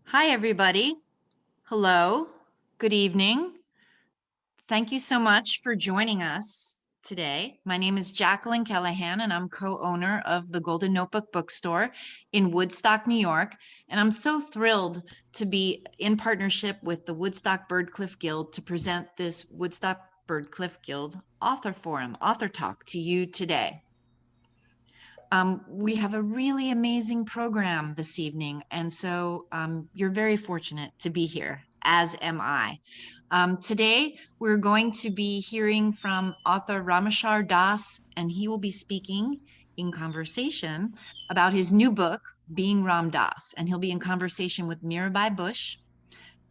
Hi, everybody. Hello. Good evening. Thank you so much for joining us today. My name is Jacqueline Kellachan, and I'm co-owner of the Golden Notebook Bookstore in Woodstock, New York. And I'm so thrilled to be in partnership with the Woodstock Birdcliff Guild to present this Woodstock Birdcliff Guild Author Forum, Author Talk to you today. We have a really amazing program this evening, and so you're very fortunate to be here, as am I. Today, we're going to be hearing from author Rameshwar Das, and he will be speaking in conversation about his new book, Being Ram Das, and he'll be in conversation with Mirabai Bush,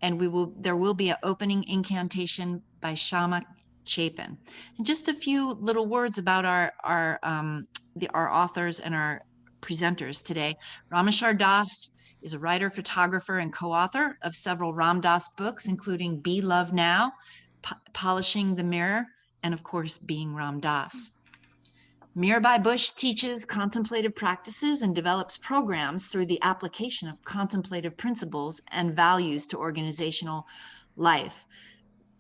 and there will be an opening incantation by Shyma Chapin. And just a few little words about our authors and our presenters today. Rameshwar Das is a writer, photographer, and co-author of several Ram Dass books, including Be Love Now, Polishing the Mirror, and of course, Being Ram Das. Mirabai Bush teaches contemplative practices and develops programs through the application of contemplative principles and values to organizational life.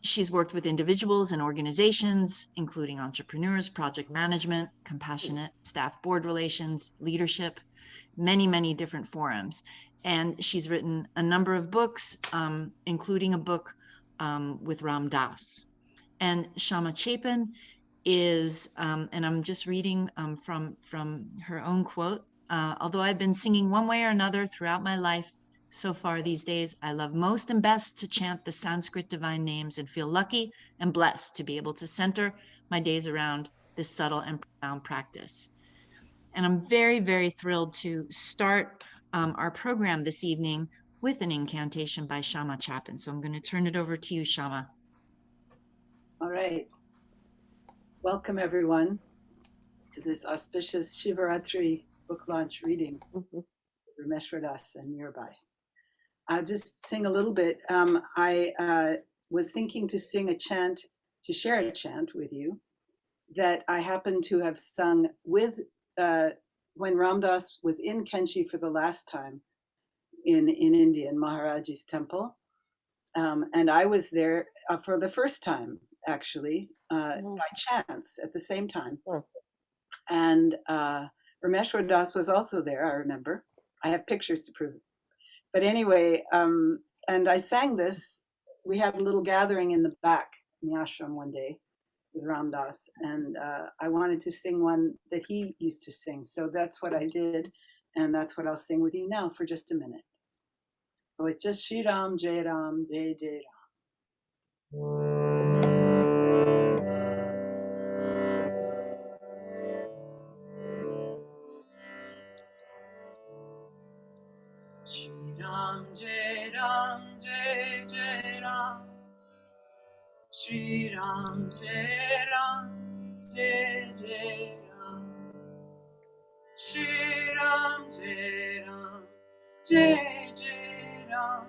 She's worked with individuals and organizations, including entrepreneurs, project management, compassionate staff board relations, leadership, many different forums. And she's written a number of books, including a book with Ram Dass. And Shyma Chapin is, and I'm just reading from her own quote, although I've been singing one way or another throughout my life so far these days, I love most and best to chant the Sanskrit divine names and feel lucky and blessed to be able to center my days around this subtle and profound practice. And I'm very thrilled to start our program this evening with an incantation by Shyma Chapin. So I'm going to turn it over to you, Shyma. All right. Welcome, everyone, to this auspicious Shivaratri book launch reading, Rameshwar Das and Mirabai. I'll just sing a little bit. I was thinking to sing a chant, to share a chant with you that I happened to have sung with when Ram Dass was in Kenchi for the last time in India, in Maharaji's temple. And I was there for the first time, actually, by chance at the same time. And Rameshwar Das was also there, I remember. I have pictures to prove it. But anyway, and I sang this. We had a little gathering in the back in the ashram one day with Ram Dass, and I wanted to sing one that he used to sing. So that's what I did, and that's what I'll sing with you now for just a minute. So it's just Shri Ram, Jai Ram, Jai Jai Ram. Shri Ram, Jai Ram, Jai Jai Ram. Shri Ram, Jai Ram, Jai Jai Ram. Shri Ram, Jai Ram, Jai Jai Ram.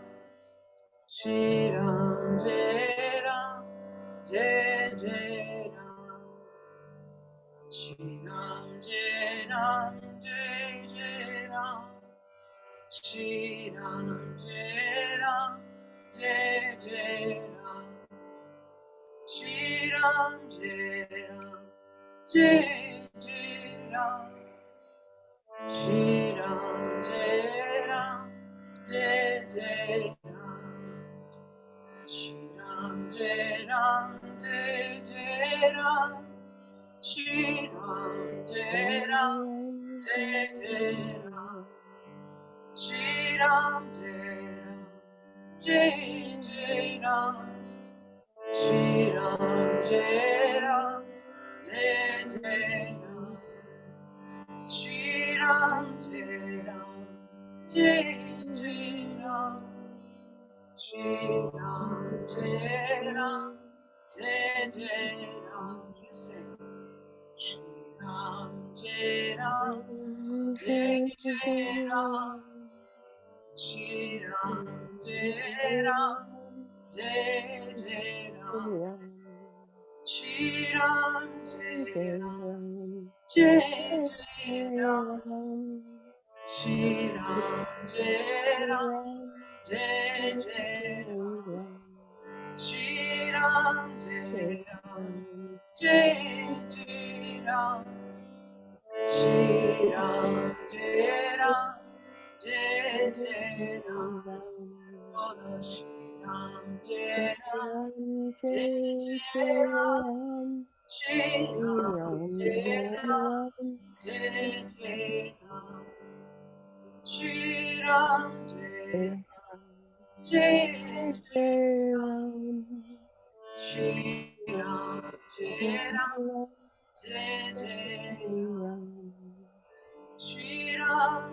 Shri Ram, Jai Ram, Jai Jai Ram. Shri Ram, Jai Ram, Jai Jai Ram. Shri Ram, Jai Ram, Jai Jai Ram. Shri Ram, Jai Ram, Jai Jai Ram. Shri Ram, Jai Ram, Jai Jai Ram. Shri Ram, Jai Ram, Jai Jai Ram. Shri Ram, Jai Ram, Jai Jai Ram. Shri Ram, Jai Ram, Jai Jai Ram. Shri Ram, Jai Ram, Jai Jai Ram. Shri Ram, Jai Ram, Jai Jai Ram. Shri Ram, Jai Ram, Jai Jai Ram. You sing. Shri Ram, Jai Ram, Jai Jai Ram. Shri Ram, Jai Ram, Jai Jai Ram. Shri Ram, Jai Ram, Jai Jai Ram. Shri Ram, Jai Ram, Jai Jai Ram, Shri Ram Jai Ram, Jai Jai Ram, Shri Ram Jai Ram, Jai Jai Ram, Bolo Shri Ram Jai Ram, Jai Jai Ram, Shri Ram Jai Ram, Jai Jai Ram, Shri Ram Jai Jai Jai Ram, Shri Ram Jai Ram, Jai Jai Ram, Shri Ram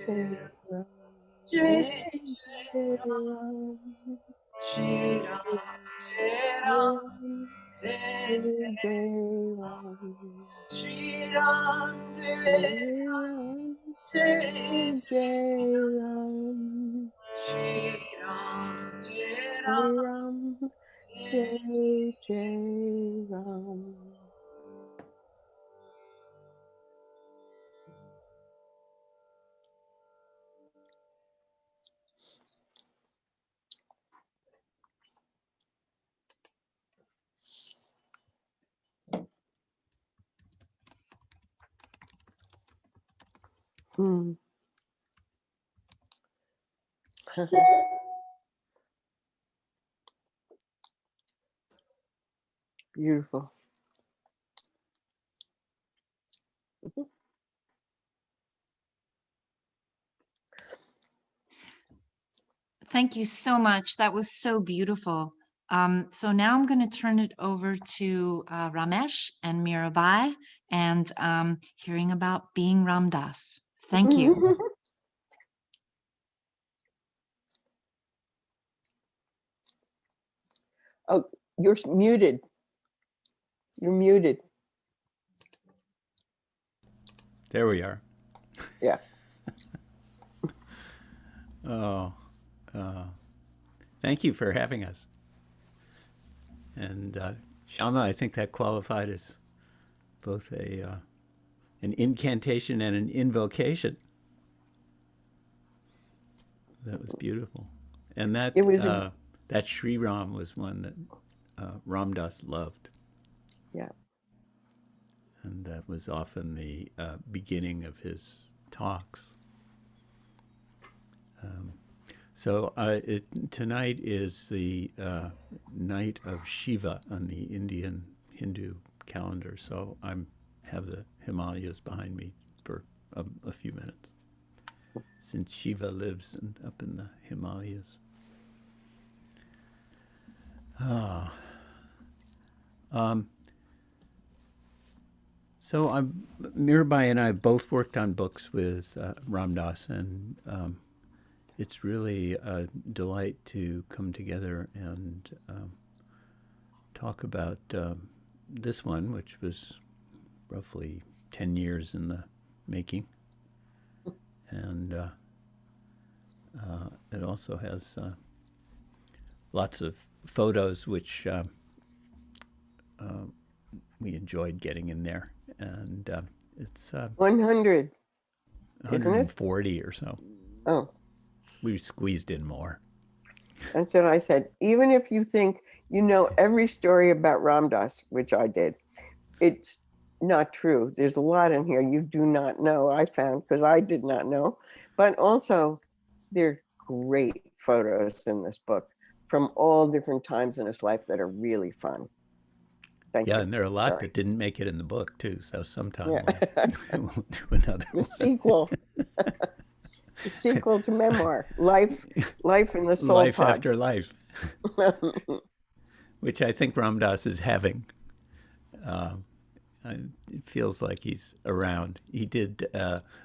Jai Ram, Jai Jai Ram, Shri Ram Jai Ram, Jai Jai Ram, Shri Ram Jai Ram, Jai Jai Ram, Shri Ram Jai Ram, Jai Jai Ram. Beautiful. Thank you so much. That was so beautiful. So now I'm going to turn it over to Ramesh and Mirabai and hearing about being Ram Dass. Thank you. Oh, you're muted. You're muted. There we are. Yeah. Thank you for having us. And Shyma, I think that qualified as both an incantation and an invocation. That was beautiful. And that It was that Sri Ram was one that Ram Dass loved. Yeah. And that was often the beginning of his talks. So tonight is the night of Shiva on the Indian Hindu calendar. So I have the Himalayas behind me for a few minutes, since Shiva lives up in the Himalayas. So Mirabai and I both worked on books with Ram Dass, and it's really a delight to come together and talk about this one, which was roughly 10 years in the making. And it also has lots of photos, which we enjoyed getting in there. And it's 100, isn't it? 140 or so. Oh, We squeezed in more. that's what I said. Even if you think you know every story about Ram Dass, which I did, it's not true. There's a lot in here you do not know, I found, because I did not know. But also, there are great photos in this book from all different times in his life that are really fun. Thank you. Yeah, and there are a lot Sorry. that didn't make it in the book, too. So sometime Yeah. we'll do another The one. sequel. The sequel to memoir, Life in the Soul Life Pod. after life, which I think Ram Dass is having. It feels like he's around. He did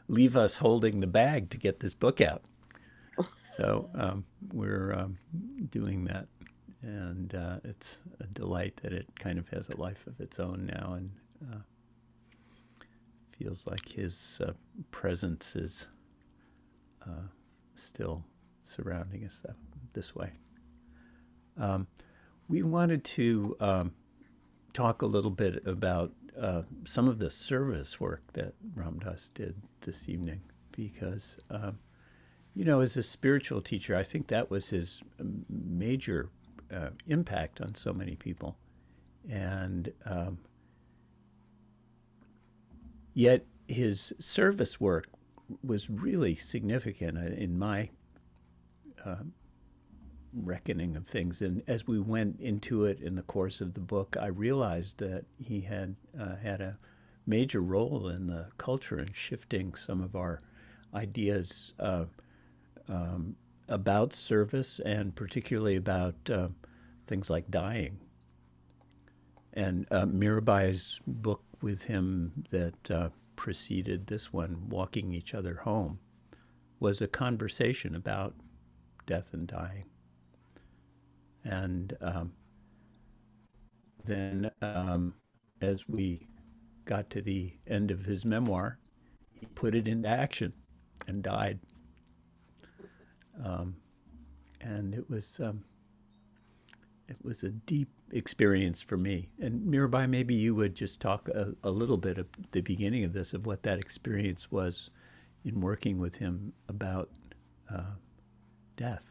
leave us holding the bag to get this book out. So we're doing that. And it's a delight that it kind of has a life of its own now, and feels like his presence is still surrounding us this way. We wanted to talk a little bit about some of the service work that Ram Dass did this evening, because You know, as a spiritual teacher, I think that was his major impact on so many people. And yet his service work was really significant in my reckoning of things. And as we went into it in the course of the book, I realized that he had had a major role in the culture and shifting some of our ideas about service, and particularly about things like dying. And Mirabai's book with him that preceded this one, Walking Each Other Home, was a conversation about death and dying. And then as we got to the end of his memoir, he put it into action and died. And it was a deep experience for me. And Mirabai, maybe you would just talk a little bit at the beginning of this of what that experience was in working with him about death.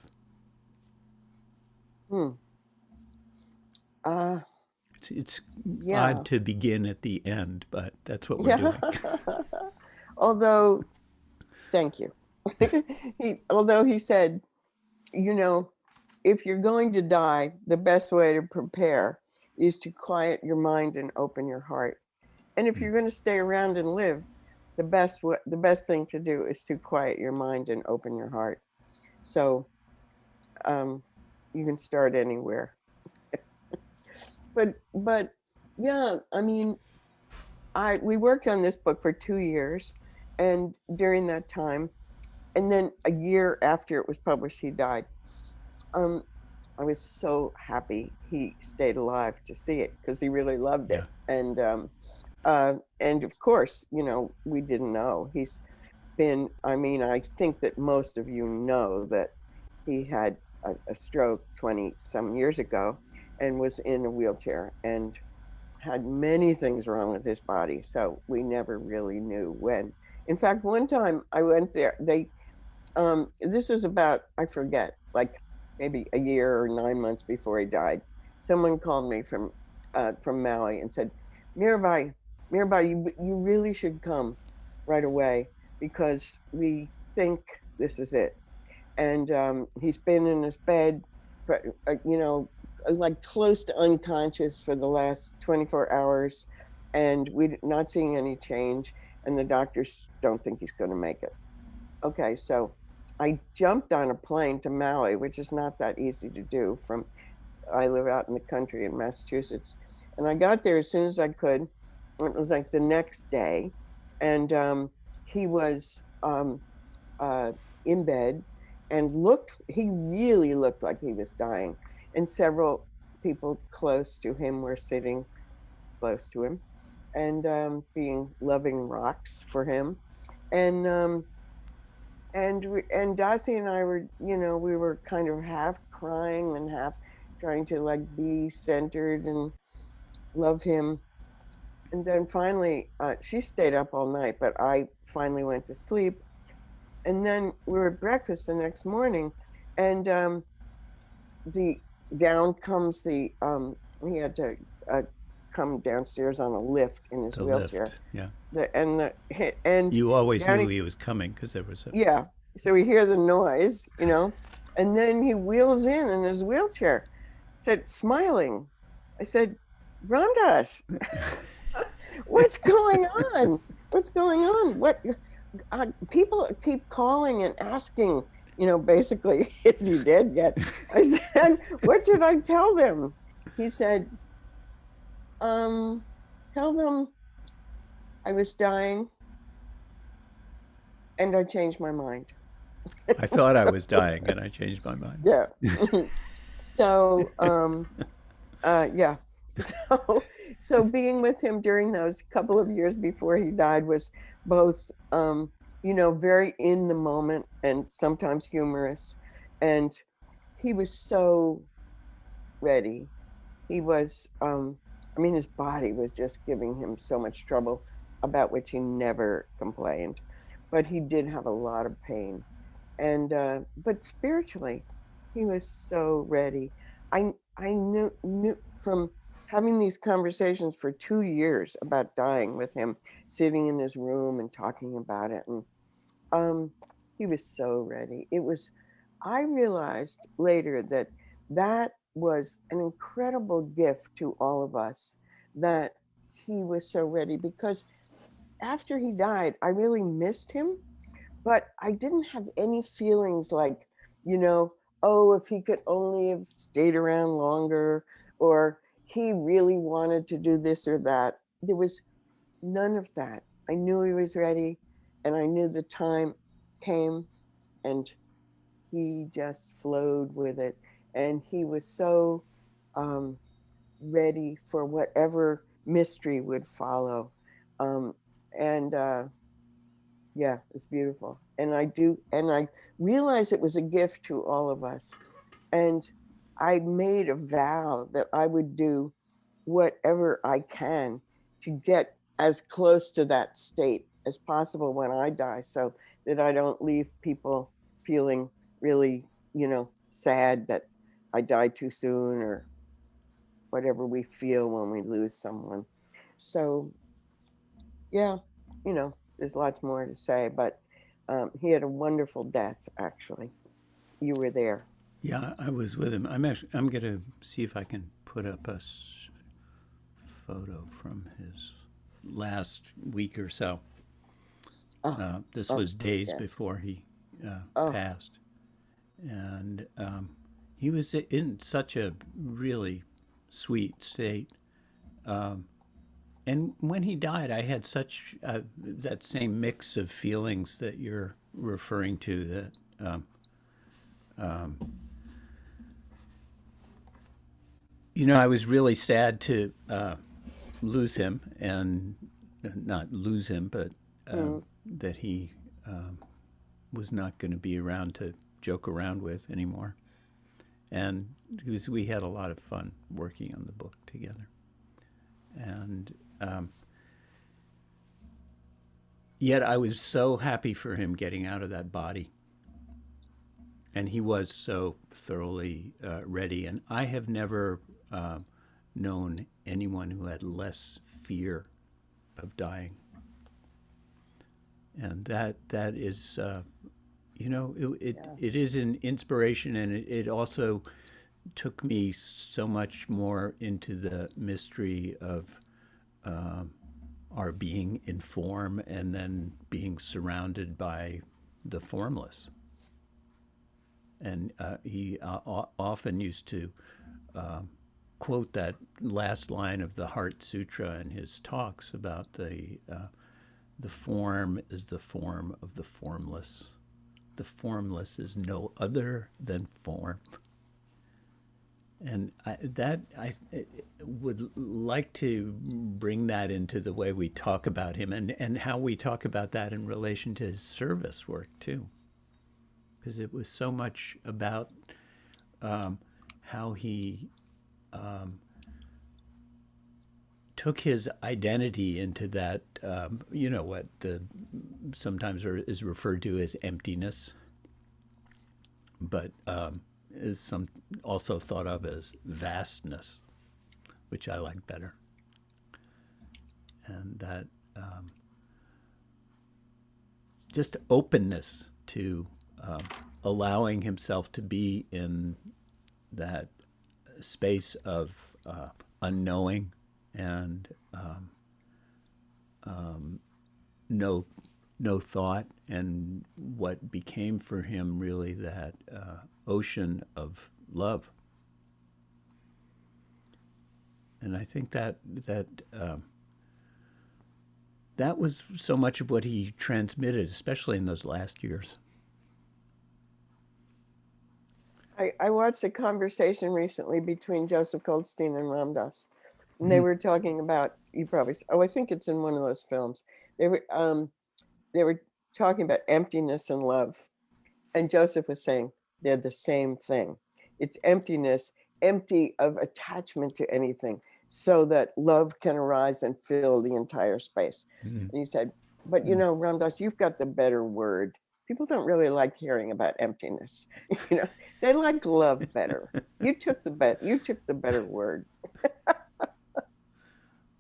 It's Yeah. odd to begin at the end, but that's what we're doing. Although, thank you. Although he said, you know, if you're going to die, the best way to prepare is to quiet your mind and open your heart. And if you're going to stay around and live, the best thing to do is to quiet your mind and open your heart. So you can start anywhere. But yeah, I mean, we worked on this book for 2 years, and during that time, and then a year after it was published, he died. I was so happy he stayed alive to see it, because he really loved it. And of course, you know, we didn't know. He's been, I mean, I think that most of you know that he had a stroke 20 some years ago and was in a wheelchair and had many things wrong with his body. So we never really knew when. In fact, one time I went there, this was about, I forget, like maybe a year or 9 months before he died. Someone called me from Maui and said, Mirabai, you really should come right away, because we think this is it. And he's been in his bed, you know, like close to unconscious for the last 24 hours, and we're not seeing any change, and the doctors don't think he's going to make it. Okay, so I jumped on a plane to Maui, which is not that easy to do. I live out in the country in Massachusetts, and I got there as soon as I could. It was like the next day, and he was in bed, and he really looked like he was dying. And several people close to him were sitting close to him and being loving rocks for him. And Darcy and I were, you know, we were kind of half crying and half trying to like be centered and love him. And then finally, she stayed up all night, but I finally went to sleep. And then we were at breakfast the next morning, and down comes he had to come downstairs on a lift in his wheelchair. Lift, yeah. And you always knew he was coming because there was a... Yeah, so we hear the noise, you know, and then he wheels in his wheelchair, said, smiling. I said, Ramdas, what's going on? What's going on? What? People keep calling and asking, you know, basically, is he dead yet? I said, what should I tell them? He said, tell them I was dying and I changed my mind. I thought I was dying and I changed my mind. Yeah. So, yeah. So being with him during those couple of years before he died was both, you know, very in the moment and sometimes humorous. And he was so ready. He was, I mean, his body was just giving him so much trouble, about which he never complained. But he did have a lot of pain. And but spiritually, he was so ready. I knew from having these conversations for 2 years about dying with him, sitting in his room and talking about it, and um, he was so ready. It was. I realized later that that was an incredible gift to all of us, that he was so ready, because after he died, I really missed him, but I didn't have any feelings like, you know, oh, if he could only have stayed around longer, or he really wanted to do this or that. There was none of that. I knew he was ready, and I knew the time came, and he just flowed with it. And he was so um, ready for whatever mystery would follow. Um, and yeah, it's beautiful. And I realized it was a gift to all of us. And I made a vow that I would do whatever I can to get as close to that state as possible when I die, so that I don't leave people feeling really, sad that I died too soon, or whatever we feel when we lose someone. So, yeah, there's lots more to say, but he had a wonderful death, actually. You were there. Yeah, I was with him. I'm gonna see if I can put up a photo from his last week or so. Oh, This oh, was days yes. before he Oh, passed, and he was in such a really sweet state. And when he died, I had such that same mix of feelings that you're referring to. That I was really sad to lose him, and not lose him, but mm, that he was not going to be around to joke around with anymore. And we had a lot of fun working on the book together. And yet I was so happy for him getting out of that body. And he was so thoroughly ready. And I have never known anyone who had less fear of dying. And that is, yeah. it is an inspiration, and it also took me so much more into the mystery of our being in form and then being surrounded by the formless. And he often used to quote that last line of the Heart Sutra in his talks about the form is the form of the formless. The formless is no other than form. And I would like to bring that into the way we talk about him, and how we talk about that in relation to his service work too. Because it was so much about how he took his identity into that, what sometimes is referred to as emptiness, but is also thought of as vastness, which I like better. And that just openness to allowing himself to be in that space of unknowing and no thought, and what became for him really that ocean of love. And I think that was so much of what he transmitted, especially in those last years. I watched a conversation recently between Joseph Goldstein and Ram Dass, and they were talking about, you probably, I think it's in one of those films. They were talking about emptiness and love, and Joseph was saying they're the same thing. It's emptiness, empty of attachment to anything, so that love can arise and fill the entire space. And he said, but Ram Dass, you've got the better word. people don't really like hearing about emptiness. You know, they like love better. You took the better word.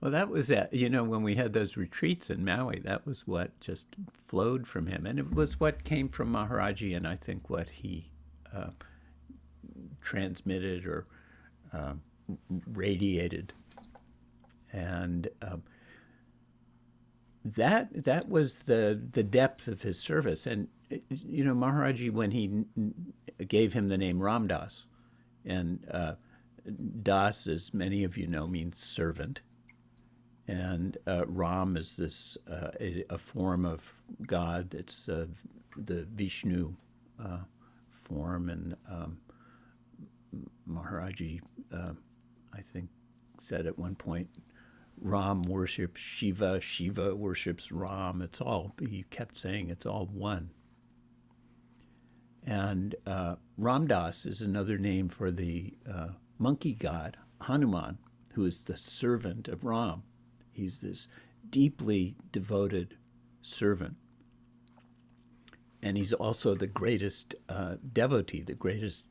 Well, that was that. You know, when we had those retreats in Maui, that was what just flowed from him, and it was what came from Maharaji, and I think what he transmitted or radiated, and that was the depth of his service. And you know, Maharaji, when he gave him the name Ram Das, and Das, as many of you know, means servant. And Ram is this a form of God. It's the Vishnu form, and Maharaji, I think, said at one point, Ram worships Shiva, Shiva worships Ram. It's all, he kept saying, it's all one. And Ram Das is another name for the monkey god, Hanuman, who is the servant of Ram. He's this deeply devoted servant. And he's also the greatest devotee, the greatest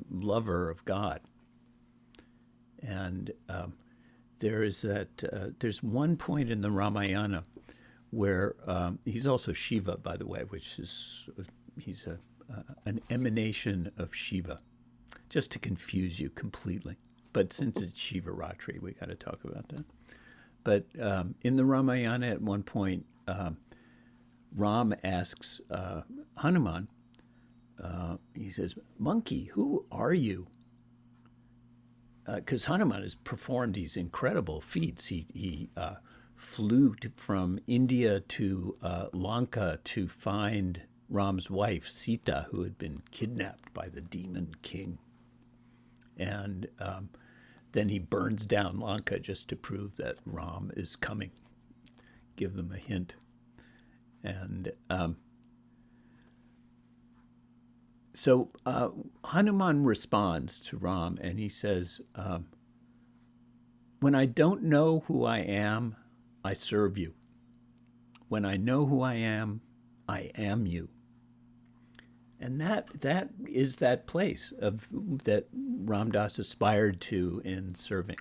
lover of God. And there's one point in the Ramayana where he's also Shiva, by the way, which is, he's an emanation of Shiva, just to confuse you completely. But since it's Shiva Ratri, we got to talk about that. But in the Ramayana, at one point, Ram asks Hanuman, he says, "Monkey, who are you?" Because Hanuman has performed these incredible feats. He flew from India to Lanka to find Ram's wife, Sita, who had been kidnapped by the demon king. And then he burns down Lanka just to prove that Ram is coming, give them a hint. And so Hanuman responds to Ram, and he says, when I don't know who I am, I serve you. When I know who I am you. And that is that place of that Ram Das aspired to in serving.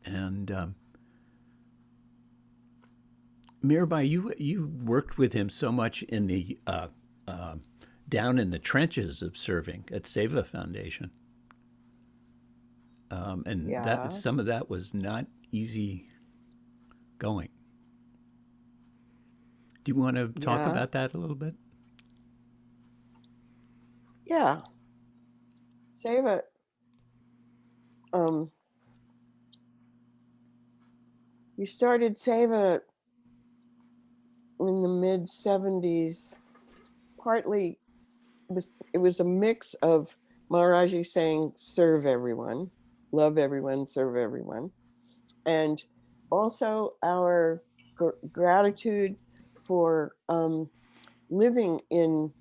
And Mirabai, you worked with him so much in the down in the trenches of serving at Seva Foundation, and that some of that was not easy going. Do you want to talk about that a little bit? Yeah. Seva, we started Seva in the mid 70s. Partly it was a mix of Maharaji saying, serve everyone, love everyone, serve everyone. And also our gratitude for living in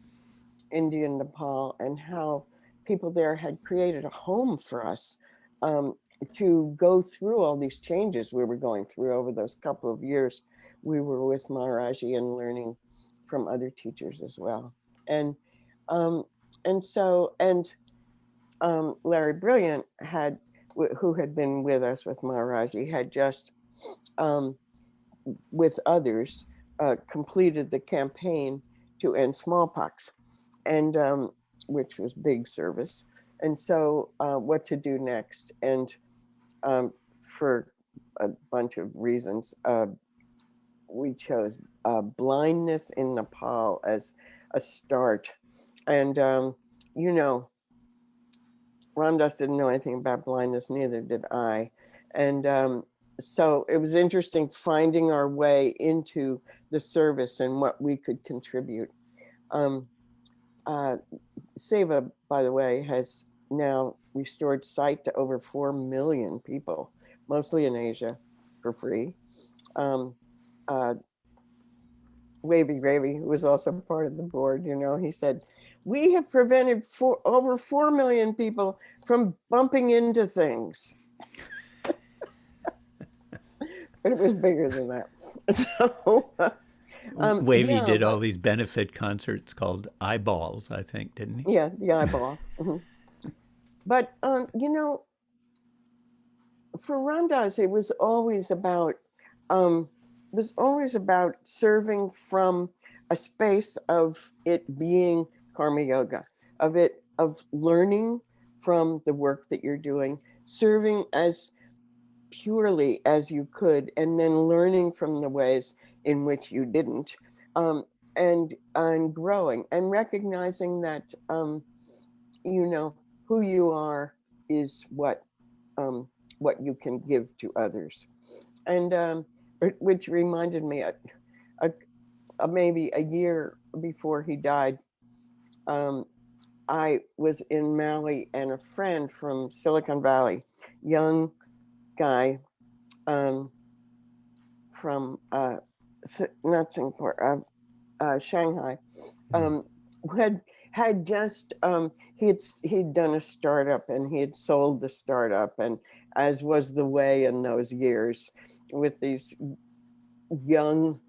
India and Nepal, and how people there had created a home for us to go through all these changes we were going through over those couple of years. We were with Maharaji and learning from other teachers as well. And Larry Brilliant who had been with us with Maharaji, had just with others completed the campaign to end smallpox, and which was big service. And so what to do next? And for a bunch of reasons, we chose blindness in Nepal as a start. And, you know, Ram Das didn't know anything about blindness, neither did I. And so it was interesting finding our way into the service and what we could contribute. Seva, by the way, has now restored sight to over 4 million people, mostly in Asia, for free. Wavy Gravy, who was also part of the board, you know, he said, we have prevented over 4 million people from bumping into things. But it was bigger than that. So, Wavy Yeah, did all but these benefit concerts called Eyeballs, I think, didn't he? yeah, the eyeball. But for Ramdas, um, it was always about serving from a space of it being karma yoga, of learning from the work that you're doing, serving as purely as you could, and then learning from the ways in which you didn't, um, and growing and recognizing that you know who you are is what you can give to others. And which reminded me, a, maybe a year before he died, um, I was in Maui, and a friend from Silicon Valley, young guy, um, from not Singapore, Shanghai, Mm. um, had had just he'd done a startup, and he had sold the startup, and as was the way in those years with these young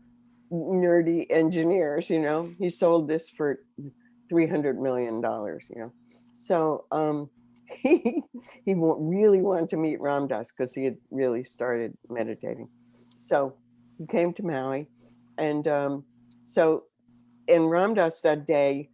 nerdy engineers, he sold this for $300 million. So he really wanted to meet Ramdas because he had really started meditating. So he came to Maui, and so and Ramdas that day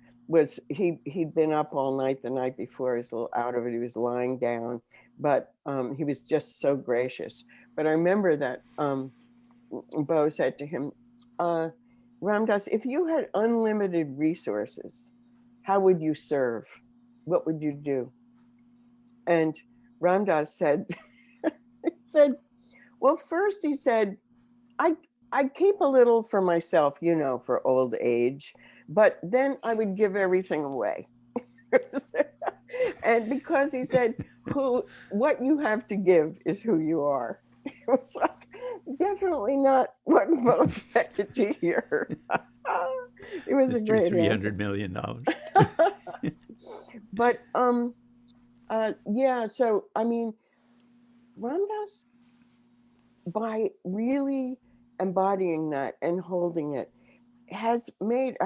he'd been up all night the night before. He was a little out of it. He was lying down, but he was just so gracious. But I remember that Bo said to him, Ramdas, if you had unlimited resources, how would you serve? What would you do? And Ramdas said, he said, well, first he said, I'd keep a little for myself, for old age, but then I would give everything away. And because he said, what you have to give is who you are. It was like, definitely not what Bo expected to hear. It was a Mr. great answer. $300 million. But yeah, so I mean, Ramdas, by really embodying that and holding it, has made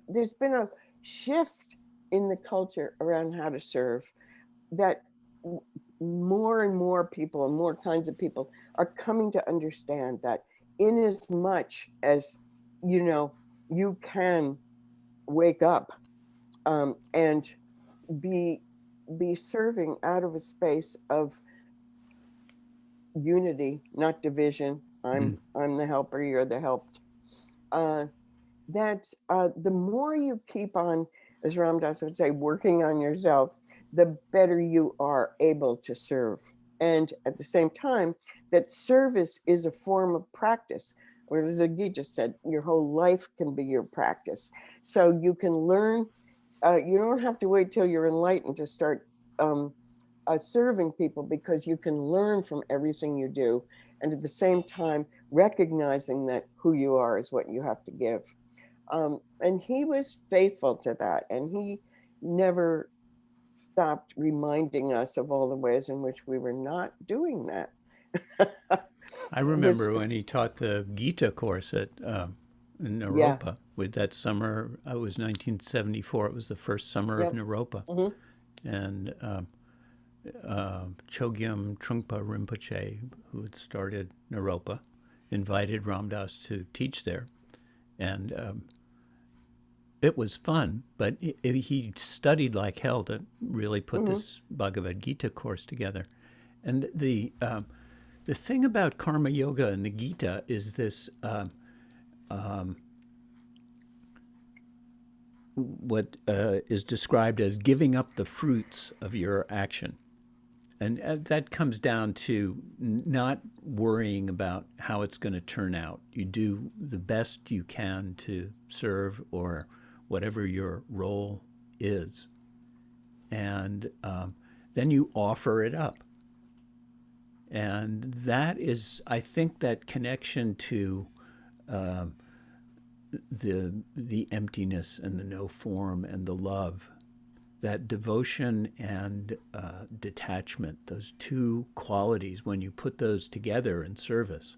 there's been a shift in the culture around how to serve, that more and more people and more kinds of people are coming to understand that in as much as you can wake up and be serving out of a space of unity, not division. I'm the helper, you're the helped. That the more you keep on, as Ram Dass would say, working on yourself, the better you are able to serve. And at the same time, that service is a form of practice. Or as Ziggy just said, your whole life can be your practice. So you can learn, you don't have to wait till you're enlightened to start serving people, because you can learn from everything you do. And at the same time, recognizing that who you are is what you have to give. And he was faithful to that. And he never stopped reminding us of all the ways in which we were not doing that. I remember when he taught the Gita course at in Yeah. Naropa. With that summer, it was 1974. It was the first summer of Yep. Naropa. And Chogyam Trungpa Rinpoche, who had started Naropa, invited Ram Dass to teach there. And it was fun, but he studied like hell to really put this Bhagavad Gita course together. And the thing about karma yoga and the Gita is this what is described as giving up the fruits of your action. And that comes down to not worrying about how it's going to turn out. You do the best you can to serve, or whatever your role is. And then you offer it up. And that is, I think, that connection to the emptiness and the no form and the love, that devotion and detachment, those two qualities, when you put those together in service,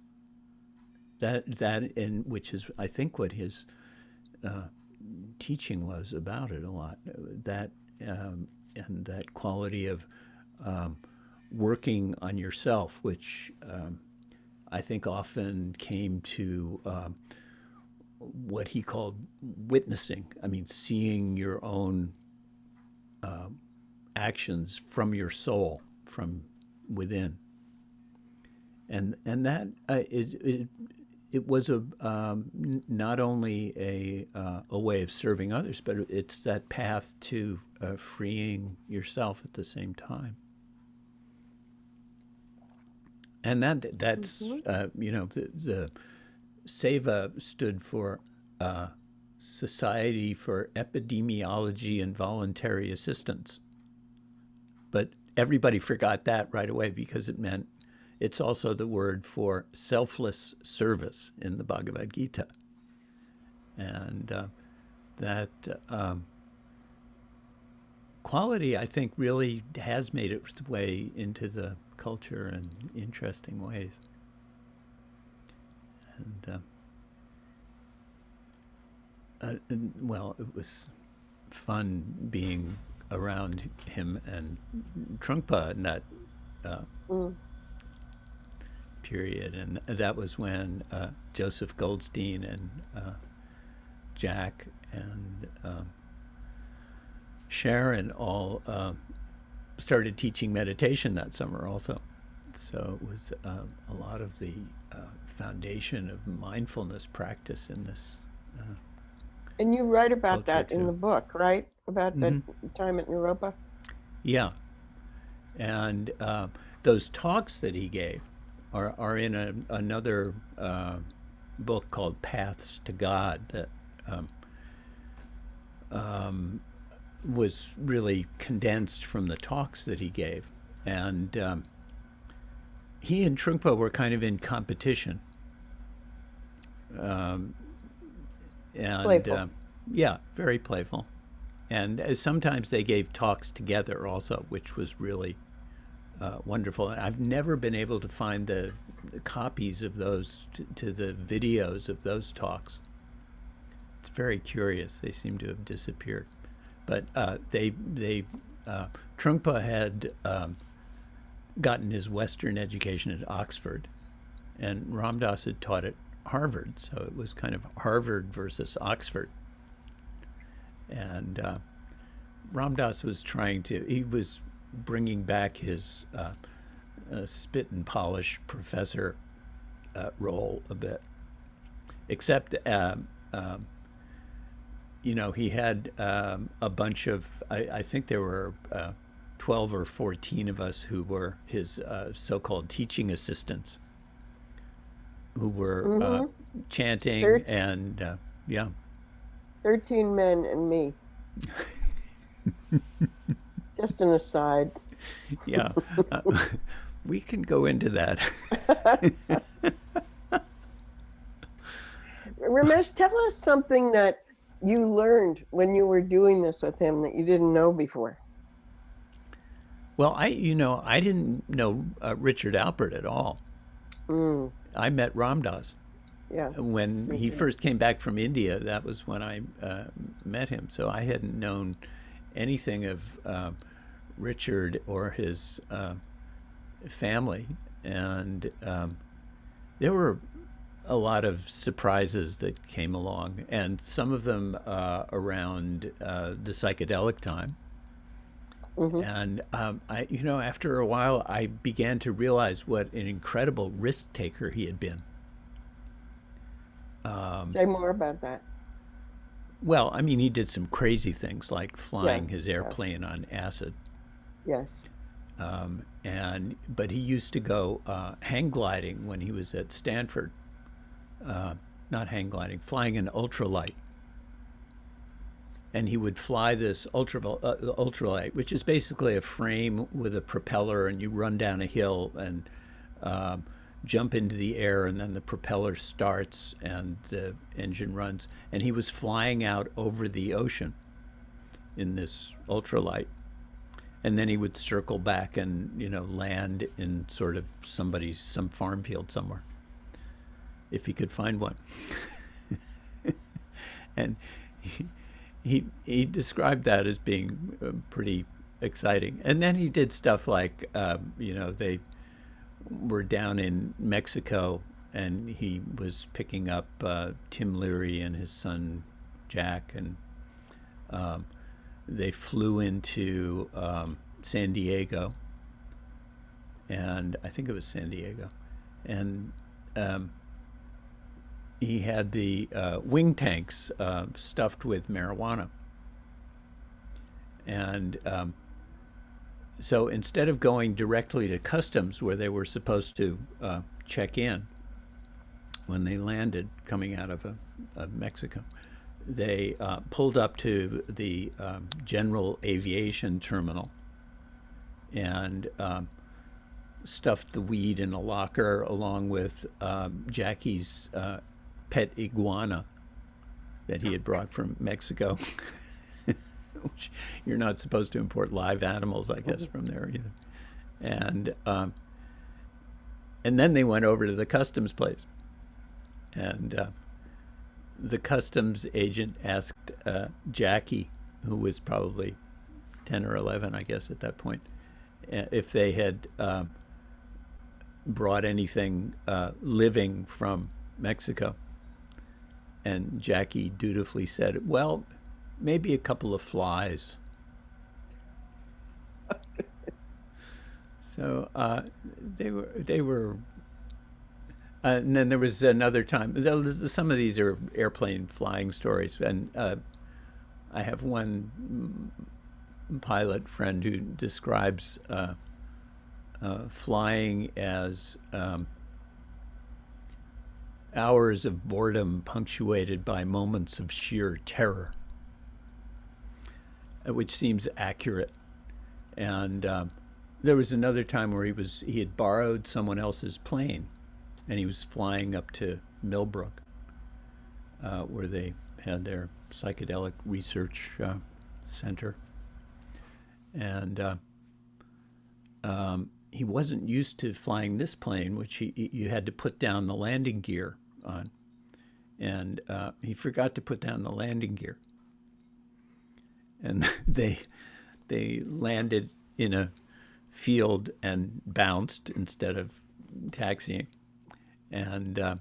that in which is, I think, what his teaching was about it a lot. That and that quality of working on yourself, which I think often came to what he called witnessing. I mean, seeing your own actions from your soul, from within, and that it was a not only a way of serving others, but it's that path to freeing yourself at the same time. And that's the SEVA stood for Society for Epidemiology and Voluntary Assistance. But everybody forgot that right away because it meant it's also the word for selfless service in the Bhagavad Gita. And that quality, I think, really has made its way into the culture in interesting ways. And well, it was fun being around him and Trungpa in that period, and that was when Joseph Goldstein and Jack and Sharon all started teaching meditation that summer also. So it was a lot of the foundation of mindfulness practice in this. And you write about that in too. the book, right? About the time at Europa? Yeah. And those talks that he gave are in another book called Paths to God that was really condensed from the talks that he gave. And he and Trungpa were kind of in competition. And Playful. yeah, very playful. And sometimes they gave talks together also, which was really wonderful. And I've never been able to find the copies of those to the videos of those talks. It's very curious. They seem to have disappeared. But Trungpa had gotten his Western education at Oxford, and Ramdas had taught at Harvard, so it was kind of Harvard versus Oxford. And Ramdas was he was bringing back his spit and polish professor role a bit, except he had a bunch of, I think there were 12 or 14 of us who were his so-called teaching assistants, who were chanting 13. 13 men and me. Just an aside. Yeah. We can go into that. Ramesh, tell us something that you learned when you were doing this with him that you didn't know before. Well, I didn't know Richard Alpert at all. I met Ramdas. Yeah. When he first came back from India, that was when I met him. So I hadn't known anything of Richard or his family. And there were a lot of surprises that came along, and some of them around the psychedelic time. And after a while, I began to realize what an incredible risk taker he had been. Say more about that. Well, I mean, he did some crazy things like flying Yeah, his airplane on acid. Yes. But he used to go hang gliding when he was at Stanford. Not hang gliding, flying an ultralight. And he would fly this ultralight, which is basically a frame with a propeller, and you run down a hill and jump into the air, and then the propeller starts and the engine runs. And he was flying out over the ocean in this ultralight. And then he would circle back and, land in sort of some farm field somewhere. if he could find one. And he described that as being pretty exciting. And then he did stuff like, they were down in Mexico, and he was picking up Tim Leary and his son Jack, and they flew into San Diego, and I think it was San Diego, and he had the wing tanks stuffed with marijuana. And so instead of going directly to customs where they were supposed to check in when they landed coming out of Mexico, they pulled up to the general aviation terminal and stuffed the weed in a locker along with Jackie's pet iguana that he had brought from Mexico. Which you're not supposed to import live animals, I guess, from there either. And then they went over to the customs place, and the customs agent asked Jackie, who was probably 10 or 11, I guess, at that point, if they had brought anything living from Mexico. And Jackie dutifully said, well, maybe a couple of flies. So they were, and then there was another time. Some of these are airplane flying stories, and I have one pilot friend who describes flying as hours of boredom punctuated by moments of sheer terror, which seems accurate. And there was another time where he had borrowed someone else's plane, and he was flying up to Millbrook, where they had their psychedelic research center. And he wasn't used to flying this plane, which you had to put down the landing gear on. And he forgot to put down the landing gear. And they landed in a field and bounced instead of taxiing. And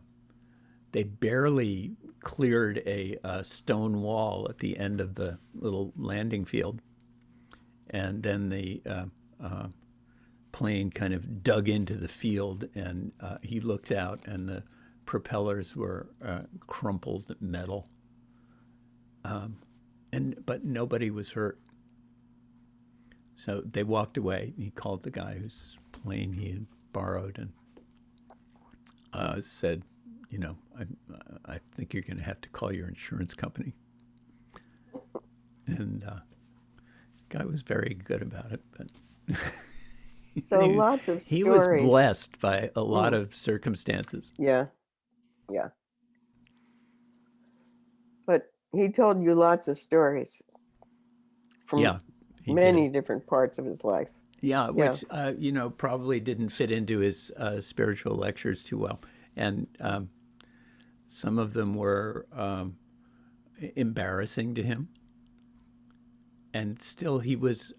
they barely cleared a stone wall at the end of the little landing field. And then the plane kind of dug into the field, and he looked out, and the propellers were crumpled metal. But nobody was hurt. So they walked away. He called the guy whose plane he had borrowed and said, I think you're going to have to call your insurance company. And the guy was very good about it. But So lots of stories. He was blessed by a lot of circumstances. Yeah. But he told you lots of stories from many different parts of his life. Yeah, which, probably didn't fit into his spiritual lectures too well. And some of them were embarrassing to him. And still he was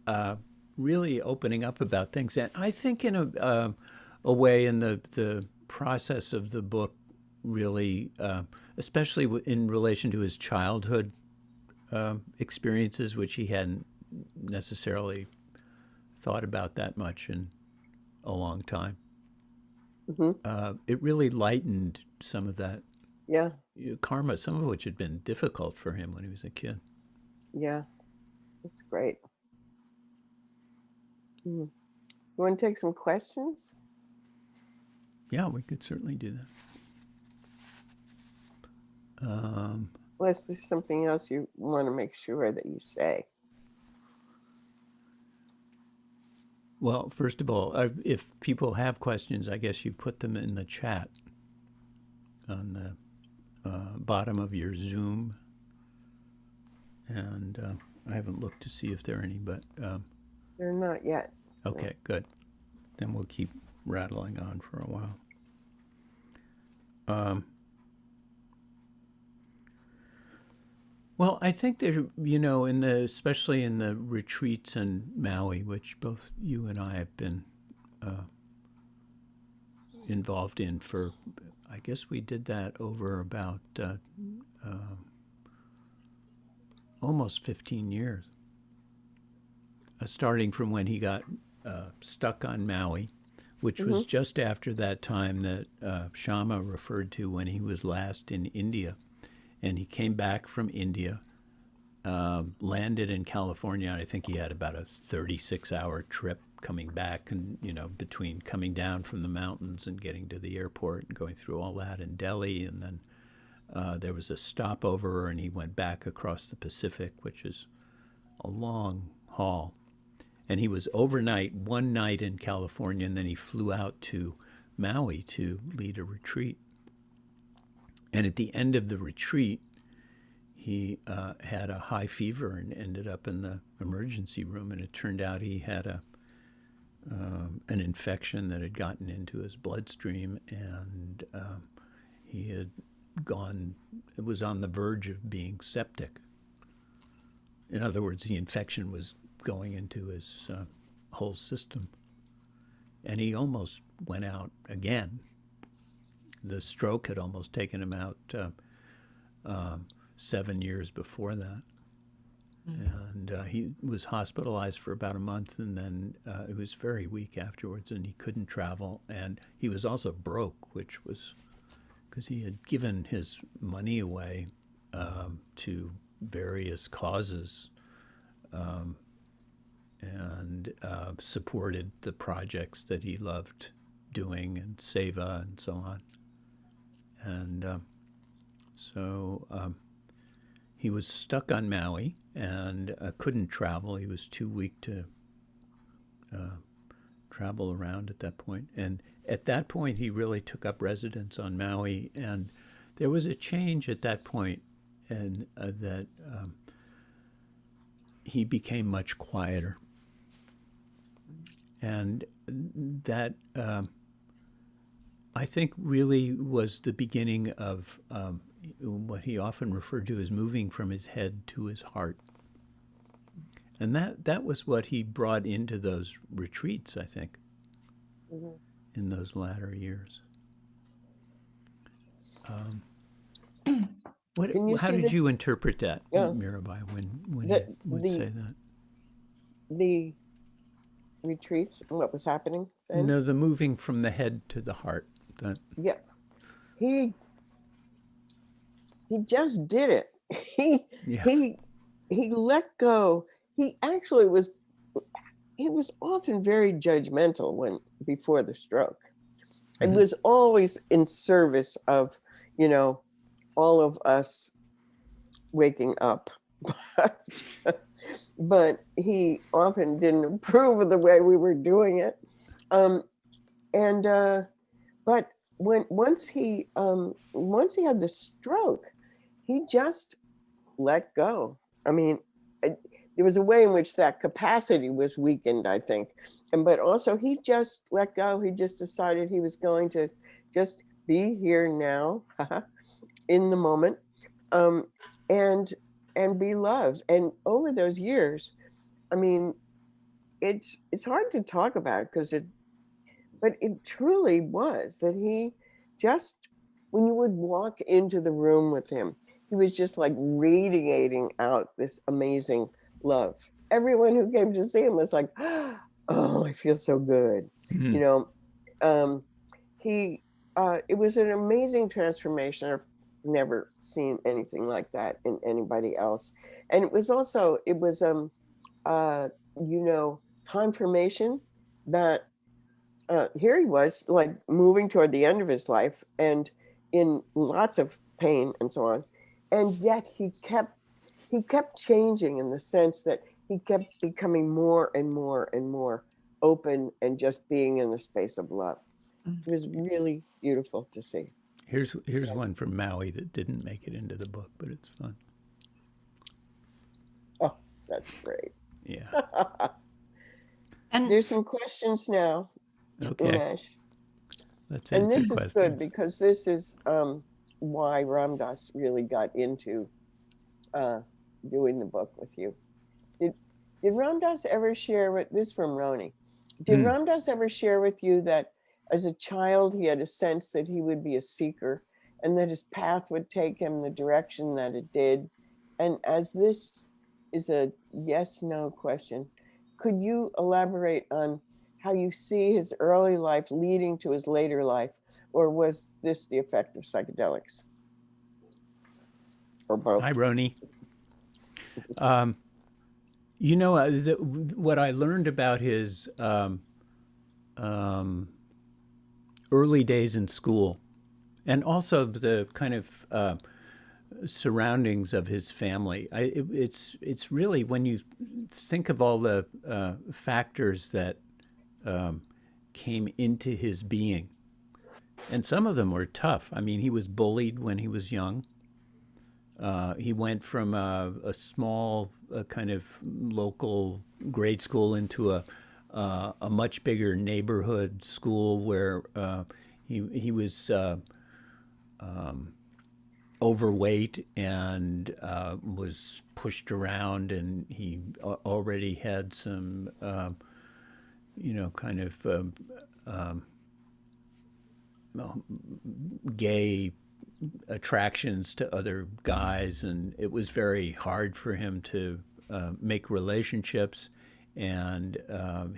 really opening up about things. And I think in a way in the process of the book, really, especially in relation to his childhood experiences, which he hadn't necessarily thought about that much in a long time. Mm-hmm. It really lightened some of that karma, some of which had been difficult for him when he was a kid. Yeah, that's great. You want to take some questions? Yeah, we could certainly do that. Unless there's something else you want to make sure that you say. Well, first of all, if people have questions, I guess you put them in the chat on the bottom of your Zoom. And I haven't looked to see if there are any, but... They're not yet. Okay, good. Then we'll keep rattling on for a while. Well, I think there, especially in the retreats in Maui, which both you and I have been involved in for, I guess we did that over about almost 15 years, starting from when he got stuck on Maui, which was just after that time that Shyma referred to when he was last in India. And he came back from India, landed in California. I think he had about a 36-hour trip coming back, and between coming down from the mountains and getting to the airport and going through all that in Delhi, and then there was a stopover, and he went back across the Pacific, which is a long haul. And he was overnight, one night in California, and then he flew out to Maui to lead a retreat. And at the end of the retreat, he had a high fever and ended up in the emergency room. And it turned out he had an infection that had gotten into his bloodstream, and he had it was on the verge of being septic. In other words, the infection was going into his whole system. And he almost went out again. The stroke had almost taken him out 7 years before that. And he was hospitalized for about a month, and then it was very weak afterwards, and he couldn't travel. And he was also broke, which was because he had given his money away to various causes and supported the projects that he loved doing, and Seva and so on. And so he was stuck on Maui and couldn't travel. He was too weak to travel around at that point. And at that point, he really took up residence on Maui. And there was a change at that point, and that he became much quieter. And that, I think, really was the beginning of what he often referred to as moving from his head to his heart. And that was what he brought into those retreats, I think, in those latter years. How did you interpret that, Mirabai, when he would say that? The retreats and what was happening then? No, the moving from the head to the heart. Yeah. He just did it. He let go. He actually was often very judgmental before the stroke. It was always in service of, all of us waking up. But he often didn't approve of the way we were doing it. But once he had the stroke, he just let go. I mean, there was a way in which that capacity was weakened, I think. But also he just let go. He just decided he was going to just be here now, in the moment, and be loved. And over those years, I mean, it's hard to talk about but it truly was that he just, when you would walk into the room with him, he was just like radiating out this amazing love. Everyone who came to see him was like, oh, I feel so good. It was an amazing transformation. I've never seen anything like that in anybody else. And it was confirmation that here he was, like, moving toward the end of his life and in lots of pain and so on. And yet he kept changing, in the sense that he kept becoming more and more and more open and just being in the space of love. It was really beautiful to see. Here's one from Maui that didn't make it into the book, but it's fun. Oh, that's great. Yeah. And there's some questions now. Okay. Umesh. Let's And answer this questions. is good, because this is why Ram Dass really got into doing the book with you. Did Ram Dass ever share with this from Roni? Did Ram Dass ever share with you that as a child he had a sense that he would be a seeker and that his path would take him the direction that it did? And as this is a yes/no question, could you elaborate on how you see his early life leading to his later life, or was this the effect of psychedelics? Or both? Hi, Roni. What I learned about his early days in school, and also the kind of surroundings of his family. It's really, when you think of all the factors that came into his being, and some of them were tough. I mean, he was bullied when he was young. He went from a small kind of local grade school into a much bigger neighborhood school where he was overweight and was pushed around, and he already had some, kind of gay attractions to other guys, and it was very hard for him to make relationships. And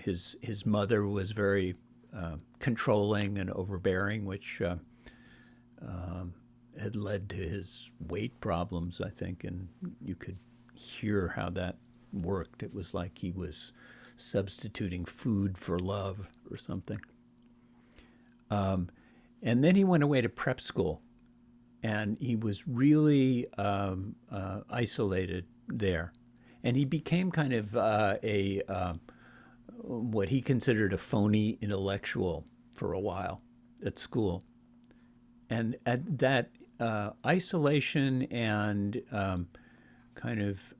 his mother was very controlling and overbearing, which had led to his weight problems, I think, and you could hear how that worked. It was like he was substituting food for love or something. And then he went away to prep school, and he was really isolated there. And he became kind of what he considered a phony intellectual for a while at school. And at that isolation and kind of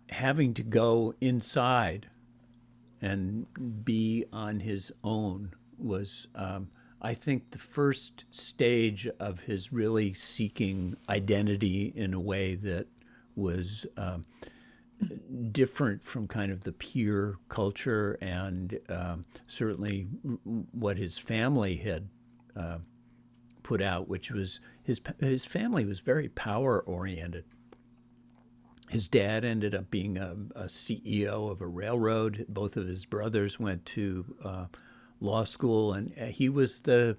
having to go inside and be on his own was, I think, the first stage of his really seeking identity in a way that was different from kind of the peer culture and certainly what his family had put out, which was his family was very power oriented. His dad ended up being a CEO of a railroad. Both of his brothers went to law school, and he was the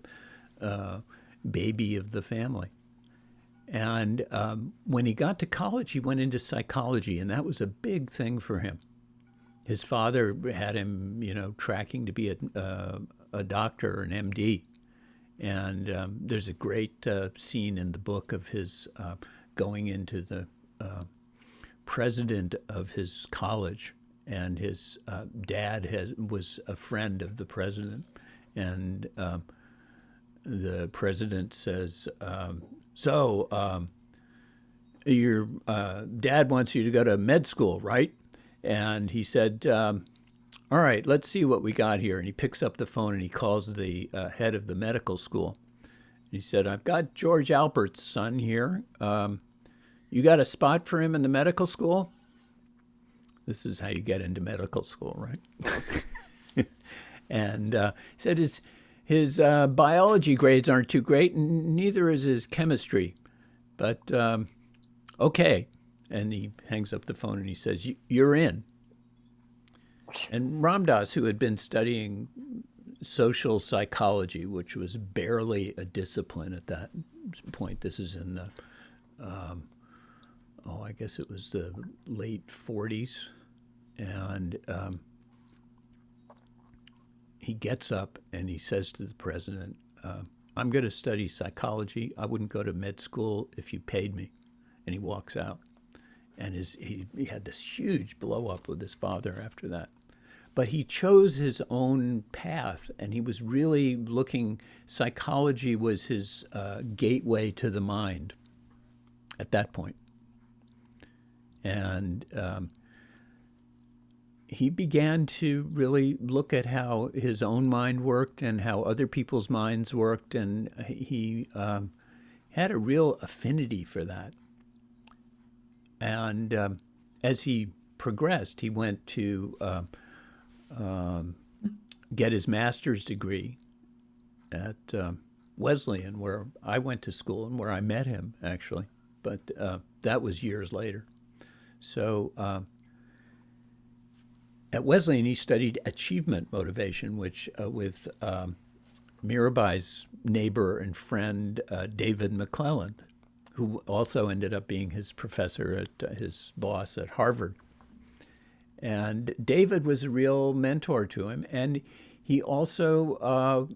baby of the family. And when he got to college, he went into psychology, and that was a big thing for him. His father had him, tracking to be a doctor, an MD. And there's a great scene in the book of his going into the president of his college, and his dad was a friend of the president. And the president says, so your dad wants you to go to med school, right? And he said, all right, let's see what we got here. And he picks up the phone and he calls the head of the medical school. He said, I've got George Alpert's son here. You got a spot for him in the medical school? This is how you get into medical school, right? And he said his biology grades aren't too great, and neither is his chemistry. But okay. And he hangs up the phone and he says, you're in. And Ram Dass, who had been studying social psychology, which was barely a discipline at that point, this is in the, I guess it was the late 40s. And he gets up and he says to the president, I'm going to study psychology. I wouldn't go to med school if you paid me. And he walks out. And he had this huge blow up with his father after that. But he chose his own path, and he was really looking, psychology was his gateway to the mind at that point. And he began to really look at how his own mind worked and how other people's minds worked, and he had a real affinity for that. And as he progressed, he went to get his master's degree at Wesleyan, where I went to school and where I met him, actually. But that was years later. So at Wesleyan, he studied achievement motivation, which with Mirabai's neighbor and friend, David McClelland, who also ended up being his professor at his boss at Harvard. And David was a real mentor to him. And he also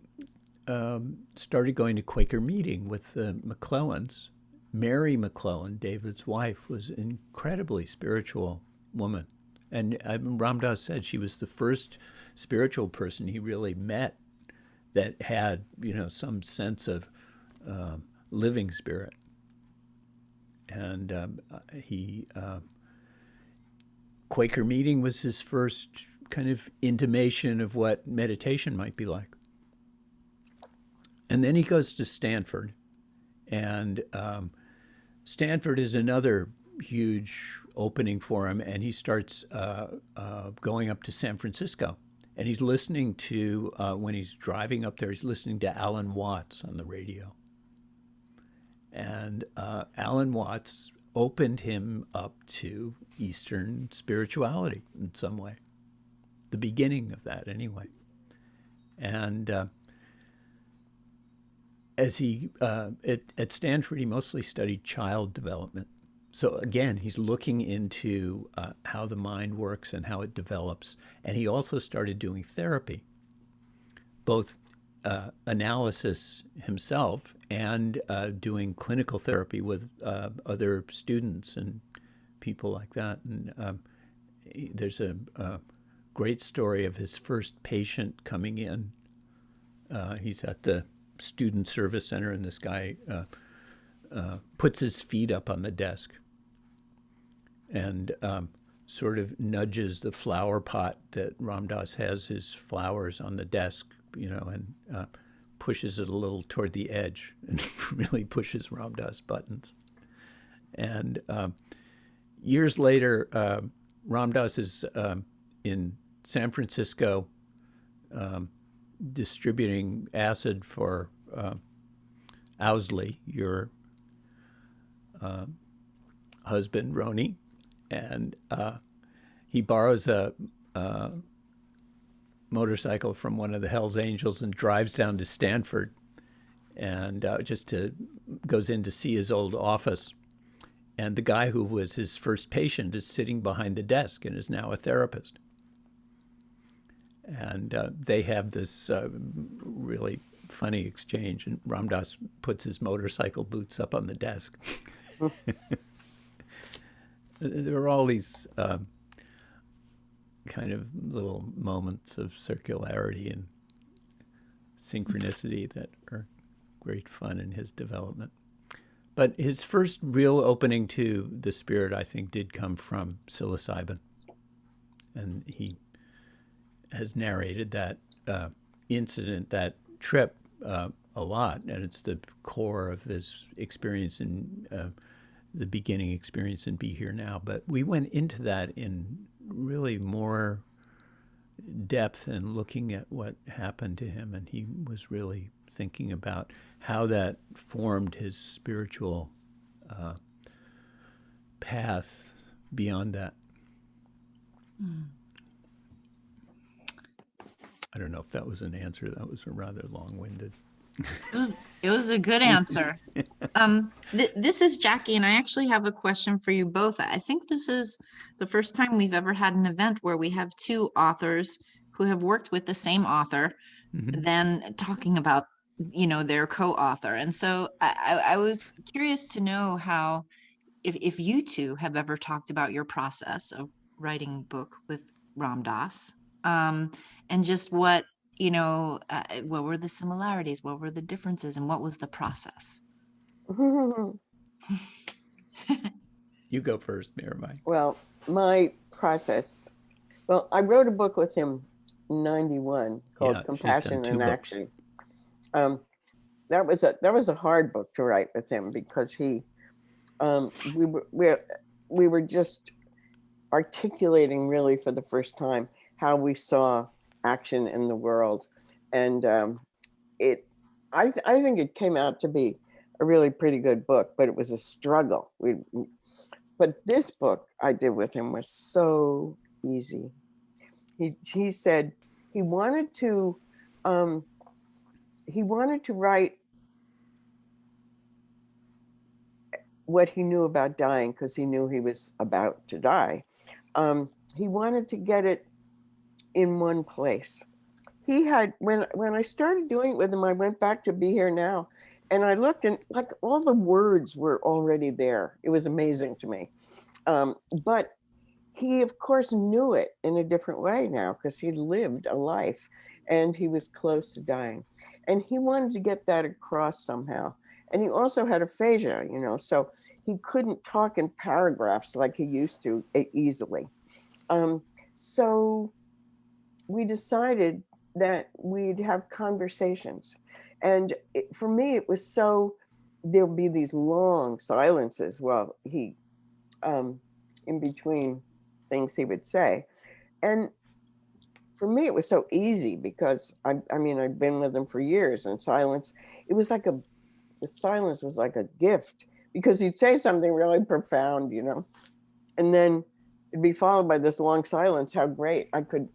started going to Quaker meeting with the McClellans. Mary McClelland, David's wife, was an incredibly spiritual woman. And Ram Dass said she was the first spiritual person he really met that had, some sense of living spirit. And Quaker meeting was his first kind of intimation of what meditation might be like. And then he goes to Stanford, and Stanford is another huge opening for him, and he starts going up to San Francisco. And he's listening to, when he's driving up there, he's listening to Alan Watts on the radio. And Alan Watts opened him up to Eastern spirituality in some way, the beginning of that anyway. And as he, at Stanford, he mostly studied child development. So again, he's looking into how the mind works and how it develops. And he also started doing therapy, both analysis himself and doing clinical therapy with other students and people like that. And there's a great story of his first patient coming in. He's at the student service center, and this guy puts his feet up on the desk and sort of nudges the flower pot that Ram Dass has his flowers on the desk, and pushes it a little toward the edge and really pushes Ram Dass buttons. And years later, Ram Dass is in San Francisco distributing acid for Owsley, your husband, Roni. And he borrows a motorcycle from one of the Hells Angels and drives down to Stanford and goes in to see his old office. And the guy who was his first patient is sitting behind the desk and is now a therapist. And they have this really funny exchange. And Ram Dass puts his motorcycle boots up on the desk. There are all these kind of little moments of circularity and synchronicity that are great fun in his development. But his first real opening to the spirit, I think, did come from psilocybin. And he has narrated that incident, that trip, a lot. And it's the core of his experience in the beginning experience in Be Here Now. But we went into that in really more depth and looking at what happened to him. And he was really thinking about how that formed his spiritual path beyond that. Mm. I don't know if that was an answer. That was a rather long-winded. It was a good answer. This is Jackie, and I actually have a question for you both. I think this is the first time we've ever had an event where we have two authors who have worked with the same author, then talking about, their co-author. And so I was curious to know how, if you two have ever talked about your process of writing a book with Ram Dass, and just what were the similarities, what were the differences, and what was the process? You go first, Mirabai. Well, my process, I wrote a book with him in 91 called Compassion in Action. That was a hard book to write with him because he, we were just articulating really for the first time how we saw action in the world. And I think it came out to be a really pretty good book, but it was a struggle. But this book I did with him was so easy. He said he wanted to write what he knew about dying, because he knew he was about to die. He wanted to get it in one place. He had, when I started doing it with him, I went back to Be Here Now, and I looked, and like all the words were already there. It was amazing to me. But he, of course, knew it in a different way now, because he lived a life and he was close to dying. And he wanted to get that across somehow. And he also had aphasia, so he couldn't talk in paragraphs like he used to easily. So we decided that we'd have conversations. And for me, it was there'll be these long silences while he, in between things he would say. And for me, it was so easy because I mean, I'd been with him for years, and silence, it was like the silence was like a gift, because he'd say something really profound, and then it'd be followed by this long silence. How great I could,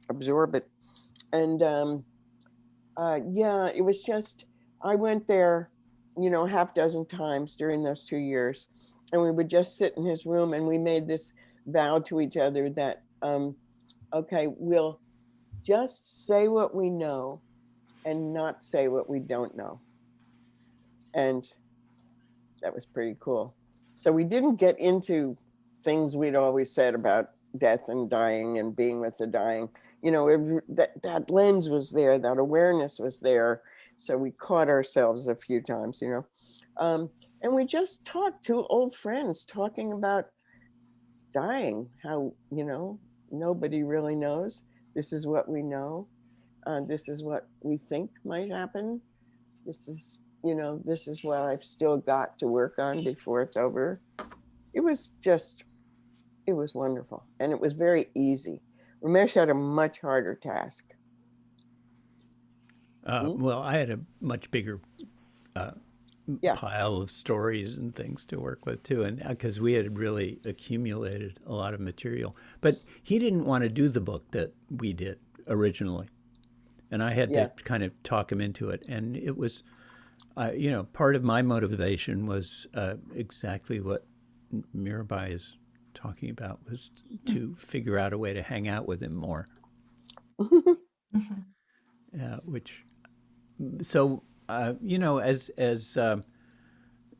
absorb it. And yeah, it was just, I went there, half dozen times during those 2 years, and we would just sit in his room, and we made this vow to each other that, okay, we'll just say what we know and not say what we don't know. And that was pretty cool. So we didn't get into things we'd always said about death and dying and being with the dying. That lens was there, that awareness was there. So we caught ourselves a few times, and we just talked, two old friends talking about dying, how, nobody really knows. This is what we know. This is what we think might happen. This is, this is what I've still got to work on before it's over. It was wonderful. And it was very easy. Ramesh had a much harder task. Well, I had a much bigger pile of stories and things to work with too, and because we had really accumulated a lot of material. But he didn't want to do the book that we did originally, and I had to kind of talk him into it. And it was, part of my motivation was exactly what Mirabai is talking about, was to figure out a way to hang out with him more. So as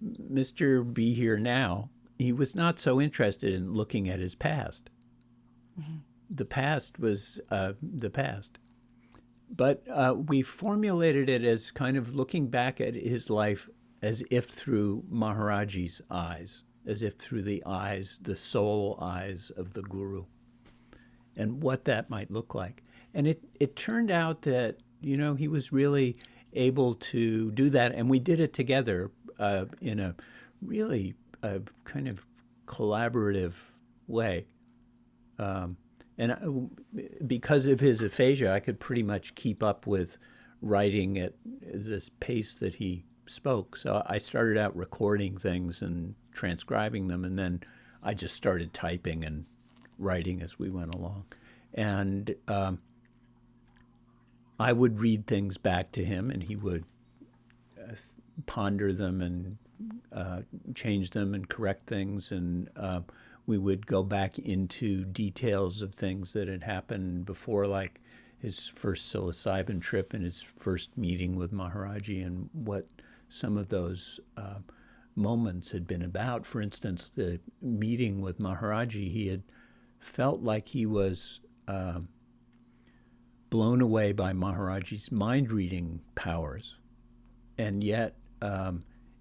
Mr. Be Here Now, he was not so interested in looking at his past. The past was the past. But we formulated it as kind of looking back at his life as if through Maharaji's eyes, as if through the soul eyes of the Guru, and what that might look like. And it turned out that, he was really able to do that. And we did it together in a really kind of collaborative way. And because of his aphasia, I could pretty much keep up with writing at this pace that he spoke. So I started out recording things and transcribing them, and then I just started typing and writing as we went along. And I would read things back to him, and he would ponder them and change them and correct things. And we would go back into details of things that had happened before, like his first psilocybin trip and his first meeting with Maharaji, and what some of those moments had been about. For instance, the meeting with Maharaji, he had felt like he was blown away by Maharaji's mind-reading powers. And yet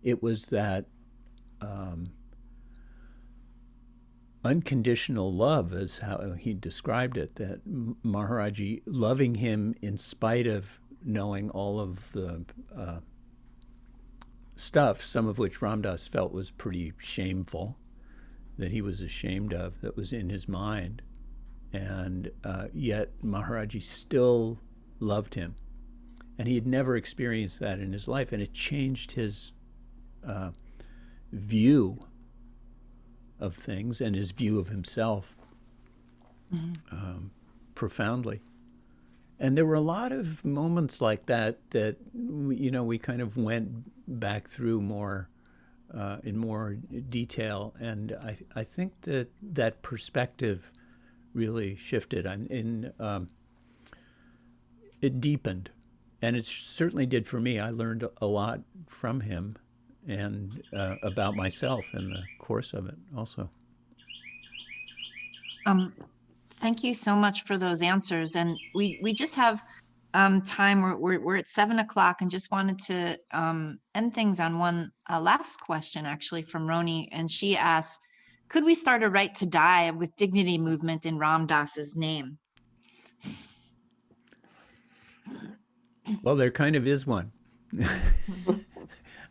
it was that unconditional love, is how he described it, that Maharaji loving him in spite of knowing all of the stuff, some of which Ram Dass felt was pretty shameful. that he was ashamed of, that was in his mind. And yet Maharaji still loved him. And he had never experienced that in his life. And it changed his view of things and his view of himself profoundly. And there were a lot of moments like that that, you know, we kind of went back through more in more detail. And I think that that perspective really shifted. It deepened. And it certainly did for me. I learned a lot from him and about myself in the course of it also. Thank you so much for those answers. And we just have time. We're at 7 o'clock and just wanted to end things on one last question, actually, from Roni. And she asks, could we start a right to die with dignity movement in Ram Dass's name? Well, there kind of is one.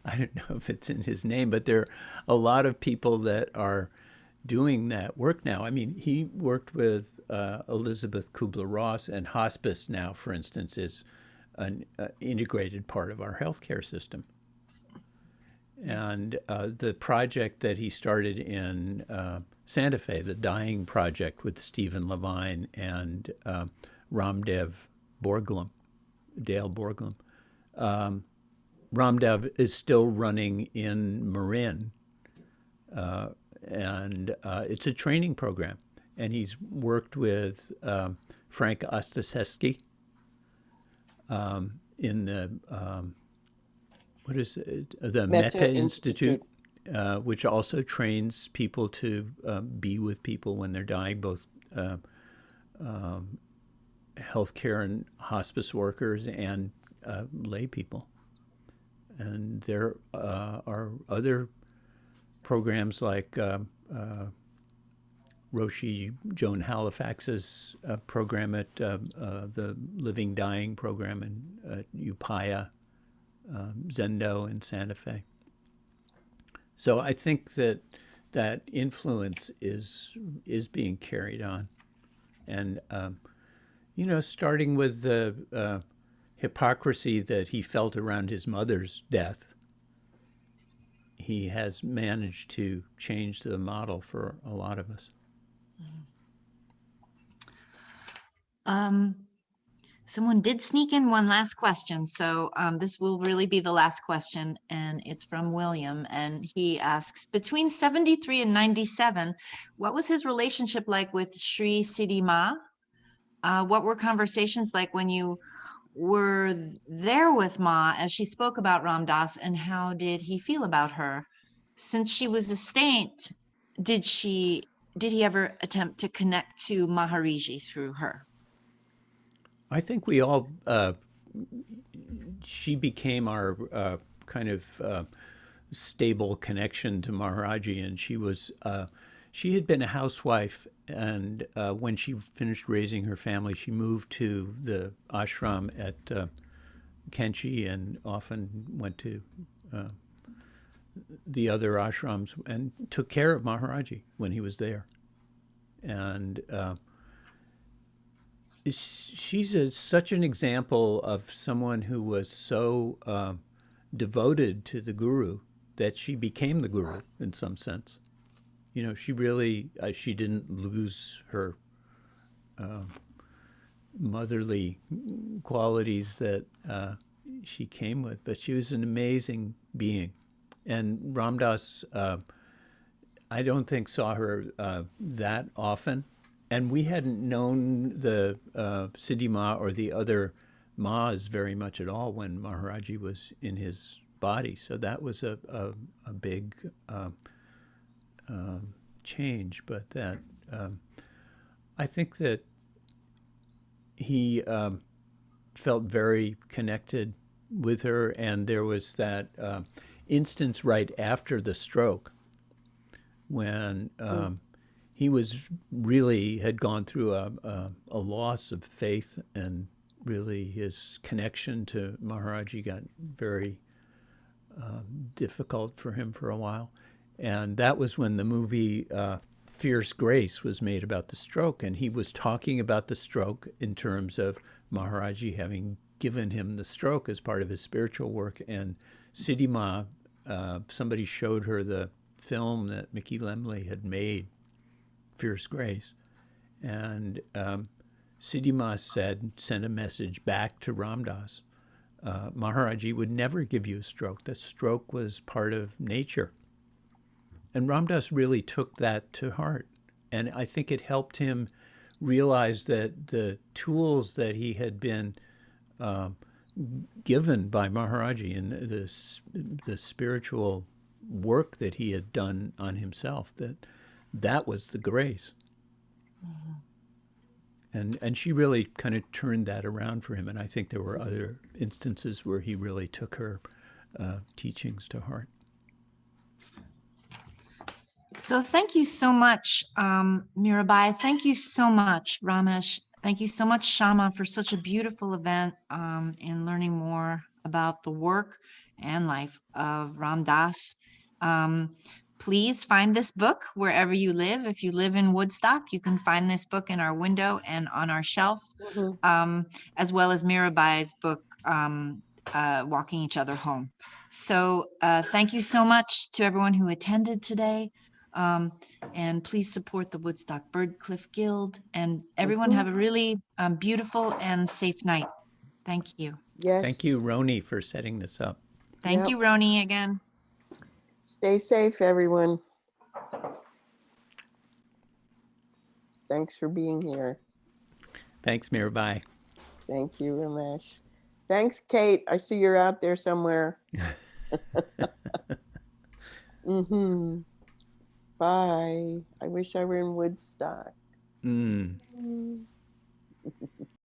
I don't know if it's in his name, but there are a lot of people that are doing that work now. I mean, he worked with Elizabeth Kubler-Ross, and hospice now, for instance, is an integrated part of our healthcare system. And the project that he started in Santa Fe, the Dying Project with Stephen Levine and Ramdev Borglum, Dale Borglum, Ramdev is still running in Marin, and it's a training program. And he's worked with Frank Ostaseski in the, what is it? The Metta Institute, which also trains people to be with people when they're dying, both healthcare and hospice workers and lay people. And there are other programs like Roshi Joan Halifax's program at the Living Dying program in Upaya, Zendo in Santa Fe. So I think that that influence is being carried on. And, you know, starting with the hypocrisy that he felt around his mother's death, he has managed to change the model for a lot of us. Someone did sneak in one last question. So this will really be the last question, and it's from William. And he asks, between 73 and 97, what was his relationship like with Sri Siddhi Ma? What were conversations like when you were there with Ma as she spoke about Ram Dass, and how did he feel about her? Since she was a saint, did he ever attempt to connect to Maharaji through her? I think we all, she became our kind of stable connection to Maharaji, and she had been a housewife, and when she finished raising her family, she moved to the ashram at Kenchi and often went to the other ashrams and took care of Maharaji when he was there. And she's such an example of someone who was so devoted to the Guru that she became the Guru in some sense. You know, she really, she didn't lose her motherly qualities that she came with, but she was an amazing being. And Ram Dass, I don't think saw her that often. And we hadn't known the Siddhi Ma or the other Ma's very much at all when Maharaji was in his body. So that was a big change. But that I think that he felt very connected with her. And there was that instance right after the stroke when he was really had gone through a loss of faith, and really his connection to Maharaji got very difficult for him for a while. And that was when the movie Fierce Grace was made about the stroke. And he was talking about the stroke in terms of Maharaji having given him the stroke as part of his spiritual work. And Siddhi, somebody showed her the film that Mickey Lemley had made, Fierce Grace. And Siddhi sent a message back to Ram Dass. Maharaji would never give you a stroke. That stroke was part of nature. And Ram Dass really took that to heart. And I think it helped him realize that the tools that he had been given by Maharaji and the spiritual work that he had done on himself, that was the grace. Mm-hmm. And she really kind of turned that around for him. And I think there were other instances where he really took her teachings to heart. So thank you so much, Mirabai. Thank you so much, Ramesh. Thank you so much, Shyma, for such a beautiful event in learning more about the work and life of Ram Dass. Please find this book wherever you live. If you live in Woodstock, you can find this book in our window and on our shelf, as well as Mirabai's book, Walking Each Other Home. So thank you so much to everyone who attended today. And please support the Woodstock Birdcliff Guild, and everyone have a really beautiful and safe night. Thank you. Yes. Thank you, Roni, for setting this up. Thank you, Roni, again. Stay safe, everyone. Thanks for being here. Thanks, Mirabai. Thank you, Ramesh. Thanks, Kate. I see you're out there somewhere. Bye. I wish I were in Woodstock.